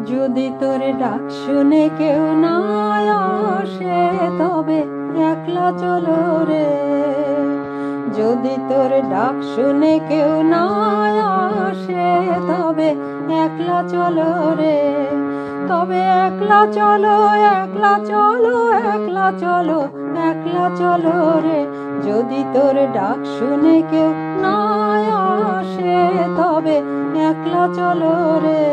যদি তোর ডাক শুনে কেউ না আসে তবে একলা চলো রে। যদি তোর ডাক শুনে কেউ না আসে তবে একলা চলো রে। তবে একলা চলো, একলা চলো, একলা চলো, একলা চলো রে। যদি তোর ডাক শুনে কেউ না আসে তবে একলা চলো রে।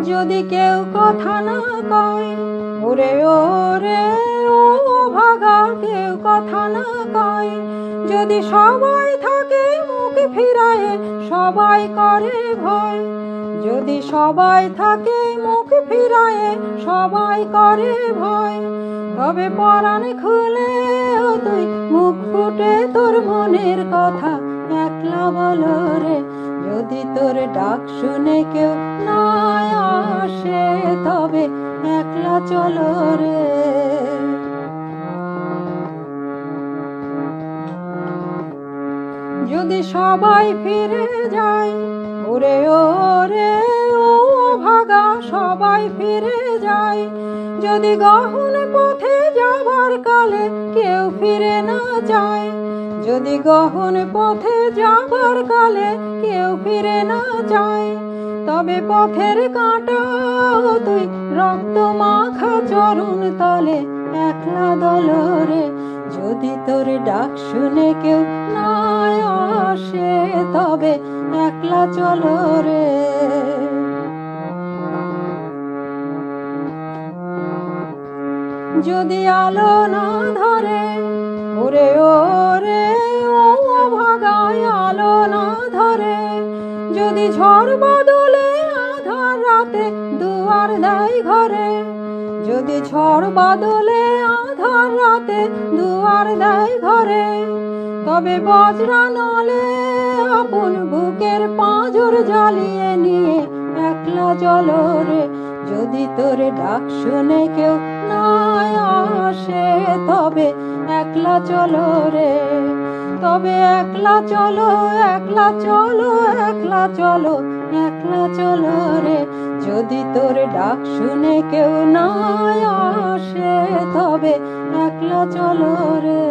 যদি কেউ কথা না কয়, ওরে ওরে ও ভাগা, কেউ কথা না কয়। যদি সবাই থাকে মুখ ফিরায়ে, সবাই করে ভয়। যদি সবাই থাকে মুখ ফিরায়ে, সবাই করে ভয়। তবে পরাণ খুলে ও তুই মুখ ফুটে তোর মনের কথা একলা বলো রে। যদি তোর ডাক শুনে কেউ না আসে তবে একলা চলো রে। যদি সবাই ফিরে যায়, ওরে ওরে ও ভাগা, সবাই ফিরে যায়। যদি গহন পথে যাবার কালে কেউ ফিরে না যায়। যদি গহন পথে যাবার কালে কেউ ফিরে না যায়। তবে পথের কাঁটা তুই রক্ত মাখা চরণ তলে একলা দলো রে। যদি তোর ডাক শুনে কেউ না আসে তবে একলা চলো রে। যদি আলো না ধরে, ওরে ওরে ও ভাগায় আলো না ধরে। যদি ঝড় বাদলে আধার রাতে দুয়ার দেয় ঘরে। যদি ঝড় বাদলে আধার রাতে দুয়ার দেয় ঘরে। তবে বজ্রা নলে আপন বুকের পাঁজর জ্বালিয়ে নিয়ে একলা চলো রে। যদি তোর ডাক শুনে কেউ না আসে তবে একলা চলো রে। তবে একলা চলো, একলা চলো, একলা চলো, একলা চলো রে। যদি তোর ডাক শুনে কেউ না আসে তবে একলা চলো রে।